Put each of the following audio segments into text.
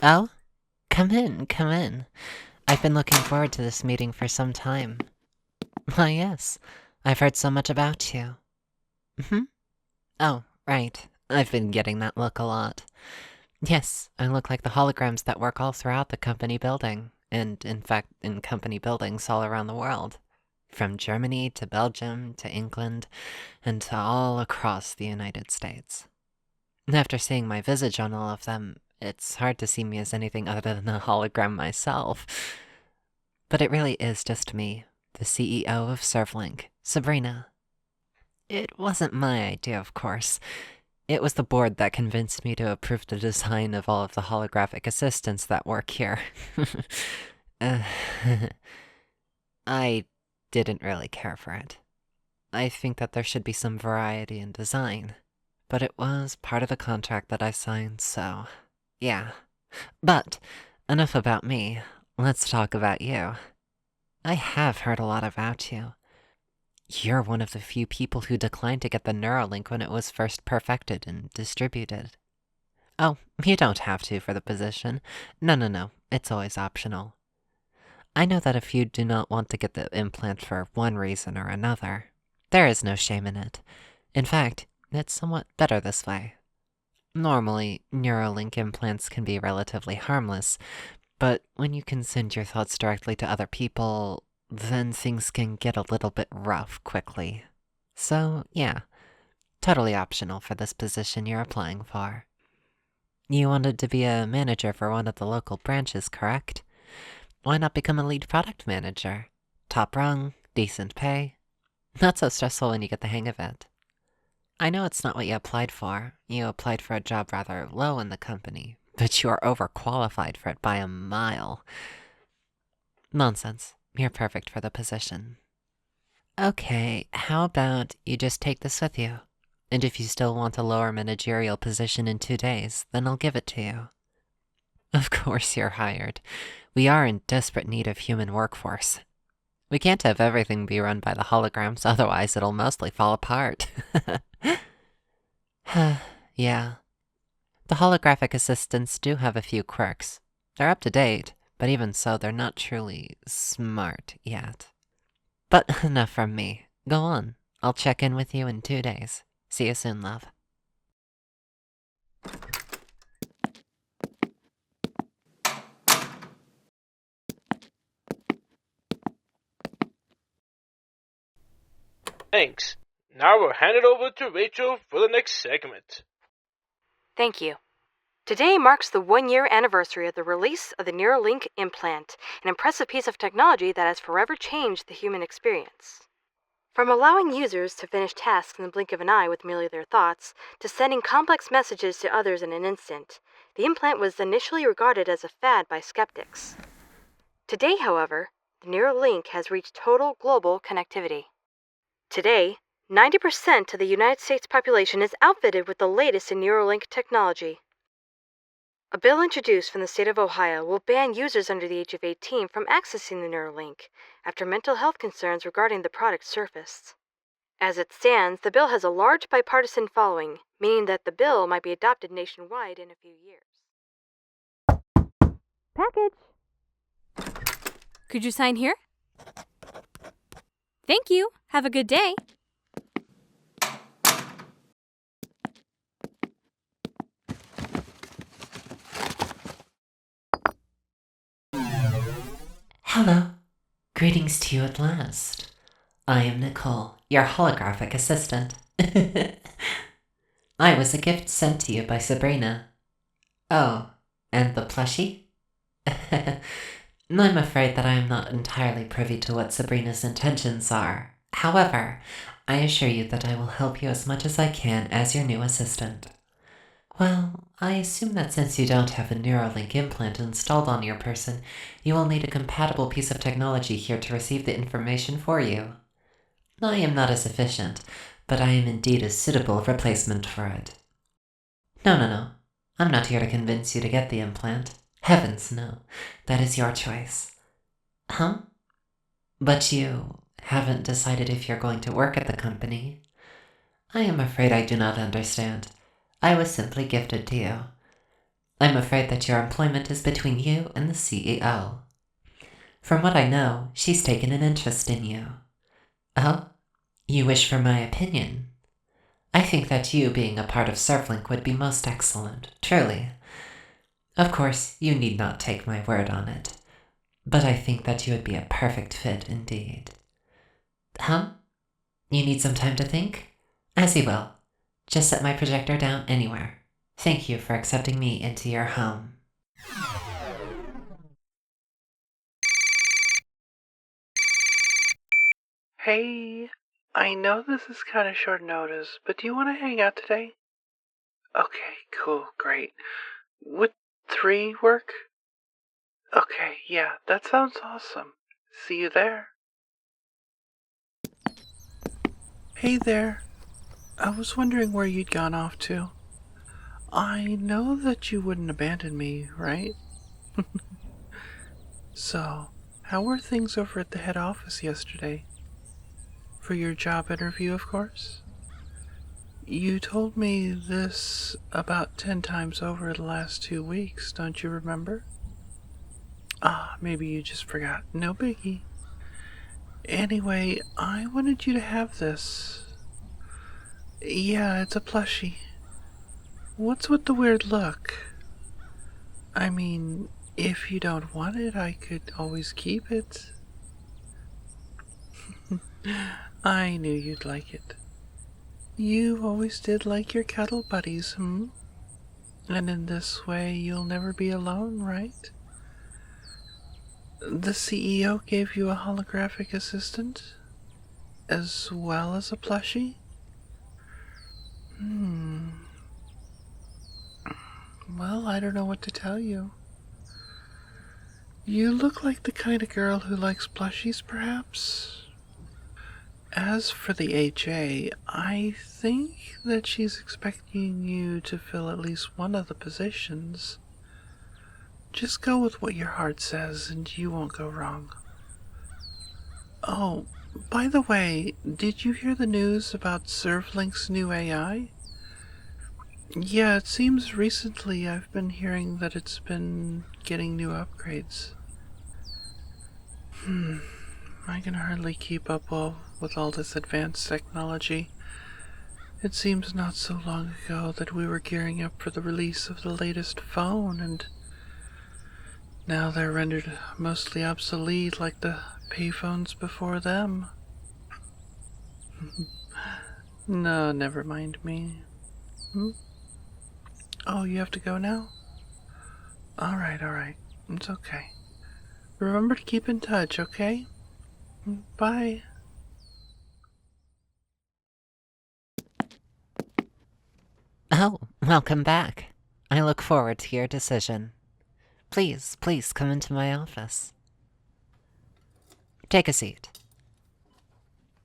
Oh, come in, come in. I've been looking forward to this meeting for some time. Why, yes. I've heard so much about you. Hmm? Oh, right. I've been getting that look a lot. Yes, I look like the holograms that work all throughout the company building, and in fact, in company buildings all around the world. From Germany to Belgium to England, and to all across the United States. After seeing my visage on all of them, it's hard to see me as anything other than a hologram myself. But it really is just me, the CEO of Servelink, Sabrina. It wasn't my idea, of course. It was the board that convinced me to approve the design of all of the holographic assistants that work here. uh, I didn't really care for it. I think that there should be some variety in design. But it was part of the contract that I signed, so yeah. But enough about me. Let's talk about you. I have heard a lot about you. You're one of the few people who declined to get the Neuralink when it was first perfected and distributed. Oh, you don't have to for the position. No. It's always optional. I know that if you do not want to get the implant for one reason or another, there is no shame in it. In fact, it's somewhat better this way. Normally, Neuralink implants can be relatively harmless, but when you can send your thoughts directly to other people, then things can get a little bit rough quickly. So, yeah, totally optional for this position you're applying for. You wanted to be a manager for one of the local branches, correct? Why not become a lead product manager? Top rung, decent pay. Not so stressful when you get the hang of it. I know it's not what you applied for. You applied for a job rather low in the company, but you are overqualified for it by a mile. Nonsense. You're perfect for the position. Okay, how about you just take this with you? And if you still want a lower managerial position in 2 days, then I'll give it to you. Of course you're hired. We are in desperate need of human workforce. We can't have everything be run by the holograms, otherwise it'll mostly fall apart. Yeah. The holographic assistants do have a few quirks. They're up to date, but even so, they're not truly smart yet. But enough from me. Go on. I'll check in with you in 2 days. See you soon, love. Thanks. Now we'll hand it over to Rachel for the next segment. Thank you. Today marks the 1-year anniversary of the release of the Neuralink implant, an impressive piece of technology that has forever changed the human experience. From allowing users to finish tasks in the blink of an eye with merely their thoughts, to sending complex messages to others in an instant, the implant was initially regarded as a fad by skeptics. Today, however, the Neuralink has reached total global connectivity. Today, 90% of the United States population is outfitted with the latest in Neuralink technology. A bill introduced from the state of Ohio will ban users under the age of 18 from accessing the Neuralink after mental health concerns regarding the product surfaced. As it stands, the bill has a large bipartisan following, meaning that the bill might be adopted nationwide in a few years. Package. Could you sign here? Thank you. Have a good day. Hello. Greetings to you at last. I am Nicole, your holographic assistant. I was a gift sent to you by Sabrina. Oh, and the plushie? I'm afraid that I am not entirely privy to what Sabrina's intentions are. However, I assure you that I will help you as much as I can as your new assistant. Well, I assume that since you don't have a Neuralink implant installed on your person, you will need a compatible piece of technology here to receive the information for you. I am not as efficient, but I am indeed a suitable replacement for it. No. I'm not here to convince you to get the implant. Heavens, no. That is your choice. Huh? But you haven't decided if you're going to work at the company. I am afraid I do not understand. I was simply gifted to you. I'm afraid that your employment is between you and the CEO. From what I know, she's taken an interest in you. Oh, you wish for my opinion? I think that you being a part of Servelink would be most excellent, truly. Of course, you need not take my word on it, but I think that you would be a perfect fit indeed. Huh? You need some time to think? As you will. Just set my projector down anywhere. Thank you for accepting me into your home. Hey, I know this is kind of short notice, but do you want to hang out today? Okay, cool, great. Would 3 work? Okay, yeah, that sounds awesome. See you there. Hey there. I was wondering where you'd gone off to. I know that you wouldn't abandon me, right? So, how were things over at the head office yesterday? For your job interview, of course? You told me this about 10 times over the last 2 weeks, don't you remember? Maybe you just forgot. No biggie. Anyway, I wanted you to have this. Yeah, it's a plushie. What's with the weird look? I mean, if you don't want it, I could always keep it. I knew you'd like it. You always did like your cuddle buddies, And in this way, you'll never be alone, right? The CEO gave you a holographic assistant? As well as a plushie? Well, I don't know what to tell you. You look like the kind of girl who likes plushies, perhaps? As for the HA, I think that she's expecting you to fill at least one of the positions. Just go with what your heart says and you won't go wrong. Oh, by the way, did you hear the news about Servelink's new AI? Yeah, it seems recently I've been hearing that it's been getting new upgrades. I can hardly keep up with all this advanced technology. It seems not so long ago that we were gearing up for the release of the latest phone, and now they're rendered mostly obsolete like the payphones before them. No, never mind me. Oh, you have to go now? Alright. It's okay. Remember to keep in touch, okay? Bye. Oh, welcome back. I look forward to your decision. Please come into my office. Take a seat.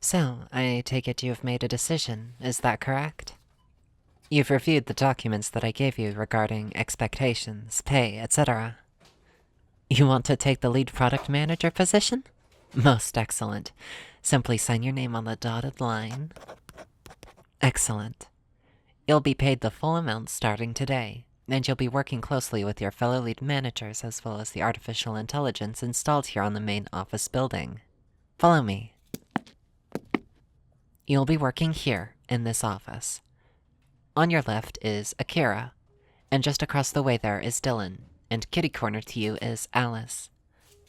So, I take it you've made a decision, is that correct? You've reviewed the documents that I gave you regarding expectations, pay, etc. You want to take the lead product manager position? Most excellent. Simply sign your name on the dotted line. Excellent. You'll be paid the full amount starting today, and you'll be working closely with your fellow lead managers as well as the artificial intelligence installed here on the main office building. Follow me. You'll be working here, in this office. On your left is Akira, and just across the way there is Dylan, and kitty-corner to you is Alice,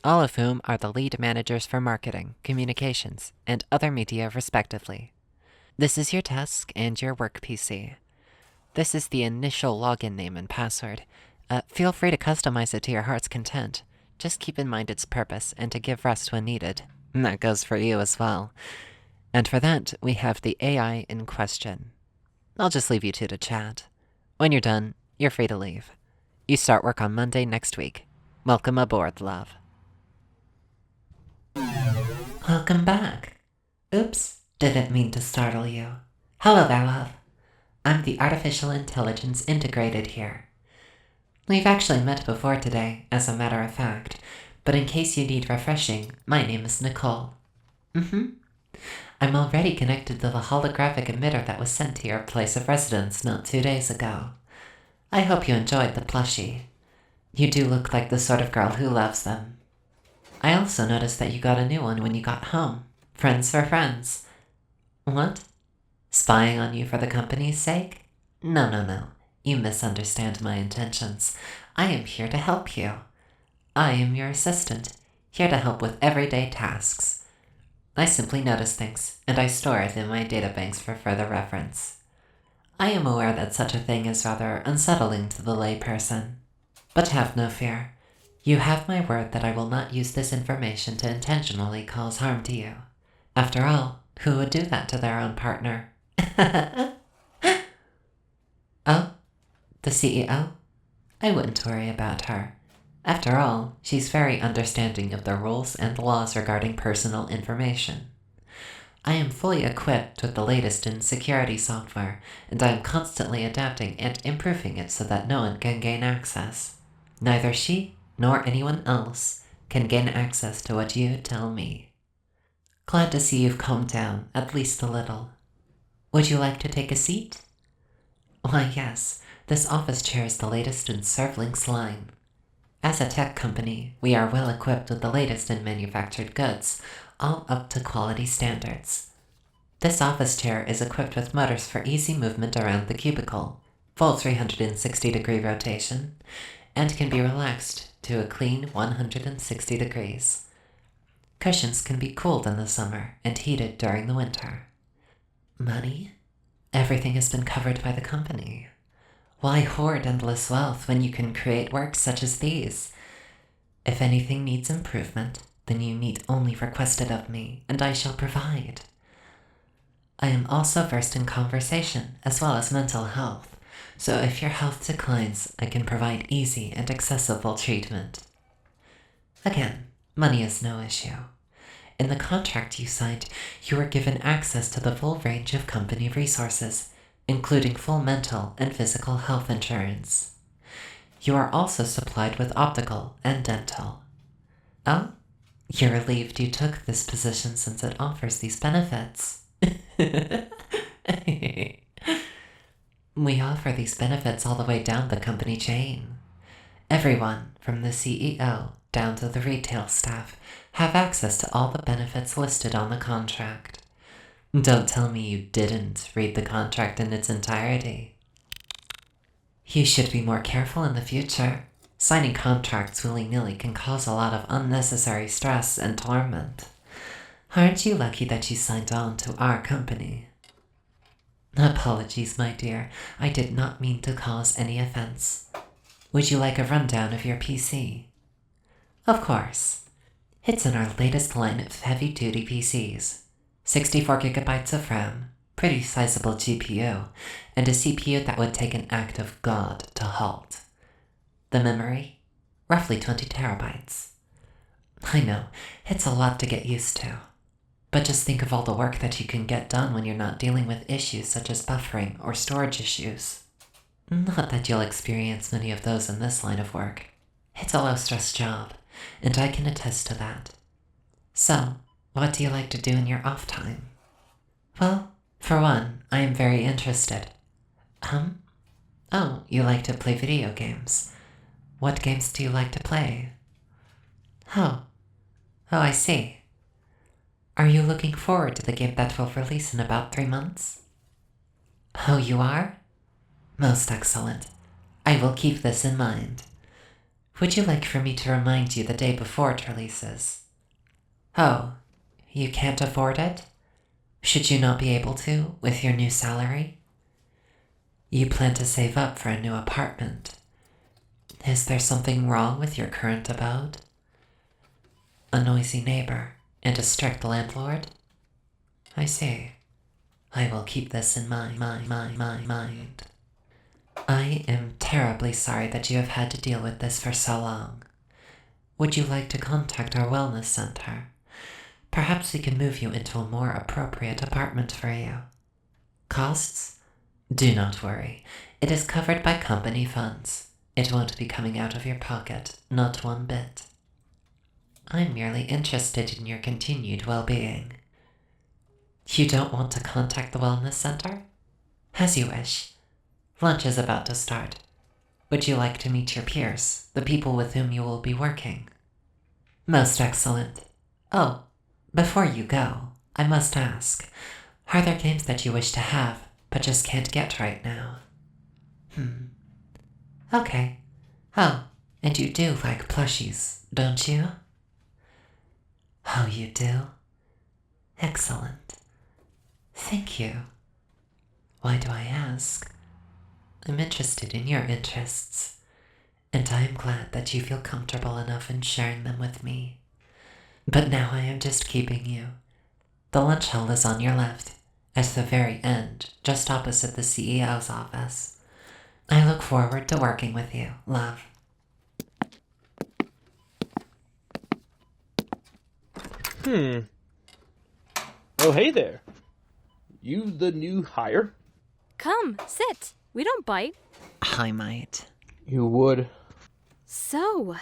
all of whom are the lead managers for marketing, communications, and other media respectively. This is your desk and your work PC. This is the initial login name and password. Feel free to customize it to your heart's content. Just keep in mind its purpose and to give rest when needed. And that goes for you as well. And for that, we have the AI in question. I'll just leave you two to chat. When you're done, you're free to leave. You start work on Monday next week. Welcome aboard, love. Welcome back. Oops, didn't mean to startle you. Hello there, love. I'm the artificial intelligence integrated here. We've actually met before today, as a matter of fact, but in case you need refreshing, my name is Nicole. I'm already connected to the holographic emitter that was sent to your place of residence not 2 days ago. I hope you enjoyed the plushie. You do look like the sort of girl who loves them. I also noticed that you got a new one when you got home. Friends for friends. What? Spying on you for the company's sake? No, no, no. You misunderstand my intentions. I am here to help you. I am your assistant, here to help with everyday tasks. I simply notice things, and I store it in my databanks for further reference. I am aware that such a thing is rather unsettling to the layperson. But have no fear. You have my word that I will not use this information to intentionally cause harm to you. After all, who would do that to their own partner? Oh, the CEO? I wouldn't worry about her. After all, she's very understanding of the rules and laws regarding personal information. I am fully equipped with the latest in security software, and I am constantly adapting and improving it so that no one can gain access. Neither she nor anyone else can gain access to what you tell me. Glad to see you've calmed down, at least a little. Would you like to take a seat? Why, yes, this office chair is the latest in Servelink's line. As a tech company, we are well equipped with the latest in manufactured goods, all up to quality standards. This office chair is equipped with motors for easy movement around the cubicle, full 360-degree rotation, and can be relaxed to a clean 160 degrees. Cushions can be cooled in the summer and heated during the winter. Money? Everything has been covered by the company. Why hoard endless wealth when you can create works such as these? If anything needs improvement, then you need only request it of me, and I shall provide. I am also versed in conversation as well as mental health, so if your health declines, I can provide easy and accessible treatment. Again, money is no issue. In the contract you signed, you are given access to the full range of company resources, including full mental and physical health insurance. You are also supplied with optical and dental. Oh, you're relieved you took this position since it offers these benefits. We offer these benefits all the way down the company chain. Everyone, from the CEO down to the retail staff, have access to all the benefits listed on the contract. Don't tell me you didn't read the contract in its entirety. You should be more careful in the future. Signing contracts willy-nilly can cause a lot of unnecessary stress and torment. Aren't you lucky that you signed on to our company? Apologies, my dear. I did not mean to cause any offense. Would you like a rundown of your PC? Of course. It's in our latest line of heavy-duty PCs. 64 gigabytes of RAM, pretty sizable GPU, and a CPU that would take an act of God to halt. The memory? Roughly 20 terabytes. I know, it's a lot to get used to. But just think of all the work that you can get done when you're not dealing with issues such as buffering or storage issues. Not that you'll experience many of those in this line of work. It's a low-stress job, and I can attest to that. So, what do you like to do in your off time? Well, for one, I am very interested. Oh, you like to play video games. What games do you like to play? Oh, I see. Are you looking forward to the game that will release in about 3 months? Oh, you are? Most excellent. I will keep this in mind. Would you like for me to remind you the day before it releases? Oh, you can't afford it? Should you not be able to, with your new salary? You plan to save up for a new apartment. Is there something wrong with your current abode? A noisy neighbor and a strict landlord? I see. I will keep this in mind. I am terribly sorry that you have had to deal with this for so long. Would you like to contact our wellness center? Perhaps we can move you into a more appropriate apartment for you. Costs? Do not worry. It is covered by company funds. It won't be coming out of your pocket, not one bit. I'm merely interested in your continued well-being. You don't want to contact the wellness center? As you wish. Lunch is about to start. Would you like to meet your peers, the people with whom you will be working? Most excellent. Oh, before you go, I must ask, are there games that you wish to have, but just can't get right now? Okay. Oh, and you do like plushies, don't you? Oh, you do? Excellent. Thank you. Why do I ask? I'm interested in your interests, and I am glad that you feel comfortable enough in sharing them with me. But now I am just keeping you. The lunch hall is on your left, at the very end, just opposite the CEO's office. I look forward to working with you, love. Oh, hey there. You the new hire? Come, sit. We don't bite. I might. You would. So,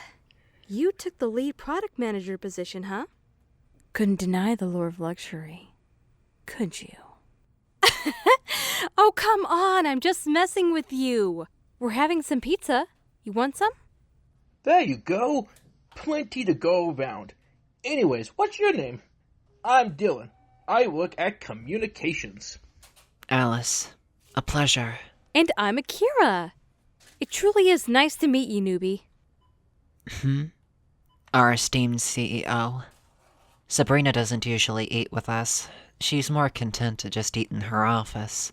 you took the lead product manager position, huh? Couldn't deny the lure of luxury, could you? Oh, come on. I'm just messing with you. We're having some pizza. You want some? There you go. Plenty to go around. Anyways, what's your name? I'm Dylan. I work at communications. Alice, a pleasure. And I'm Akira. It truly is nice to meet you, newbie. Our esteemed CEO. Sabrina doesn't usually eat with us. She's more content to just eat in her office.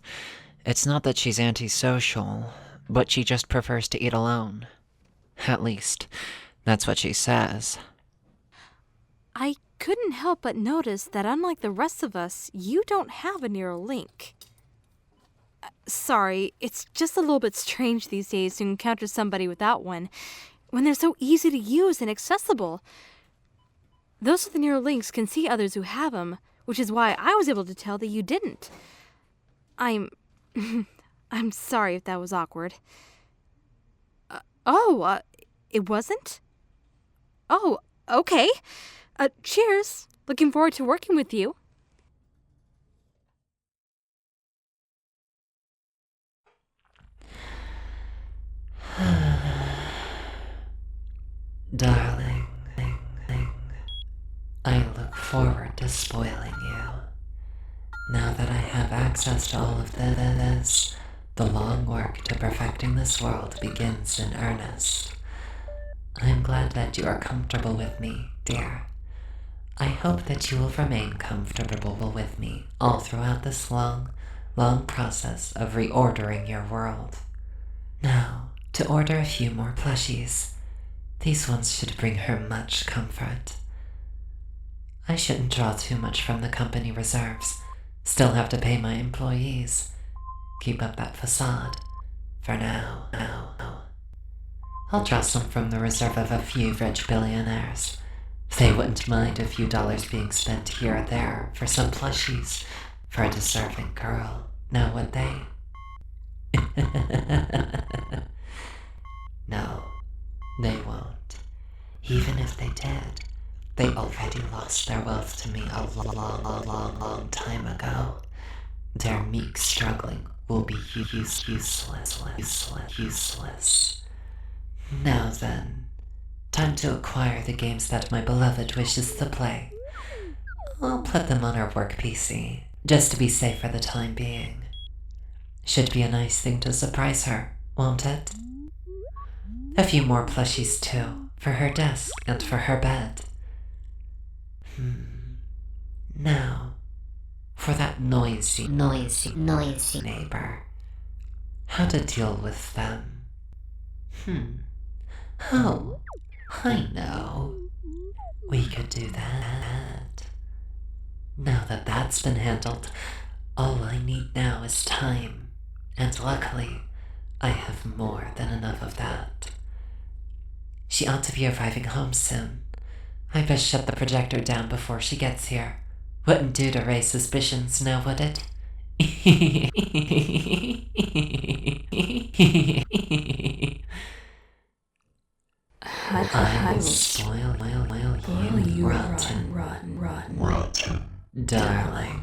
It's not that she's antisocial, but she just prefers to eat alone. At least, that's what she says. I couldn't help but notice that unlike the rest of us, you don't have a Neuralink. Sorry, it's just a little bit strange these days to encounter somebody without one, when they're so easy to use and accessible. Those with the Neuralinks can see others who have them, which is why I was able to tell that you didn't. I'm sorry if that was awkward. It wasn't? Oh, okay. Cheers. Looking forward to working with you. Darling, I look forward to spoiling you. Now that I have access to all of this, the long work to perfecting this world begins in earnest. I am glad that you are comfortable with me, dear. I hope that you will remain comfortable with me all throughout this long process of reordering your world. Now, to order a few more plushies. These ones should bring her much comfort. I shouldn't draw too much from the company reserves. Still have to pay my employees. Keep up that facade. For now. I'll draw some from the reserve of a few rich billionaires. They wouldn't mind a few dollars being spent here or there for some plushies for a deserving girl, now would they? No, they won't. Even if they did, they already lost their wealth to me a long time ago. Their meek struggling will be useless. Now then, time to acquire the games that my beloved wishes to play. I'll put them on her work PC, just to be safe for the time being. Should be a nice thing to surprise her, won't it? A few more plushies too, for her desk and for her bed. Now, for that noisy neighbor. How to deal with them. Oh, I know. We could do that. Now that that's been handled, all I need now is time. And luckily, I have more than enough of that. She ought to be arriving home soon. I best shut the projector down before she gets here. Wouldn't do to raise suspicions, now would it? I will spoil you rotten, darling.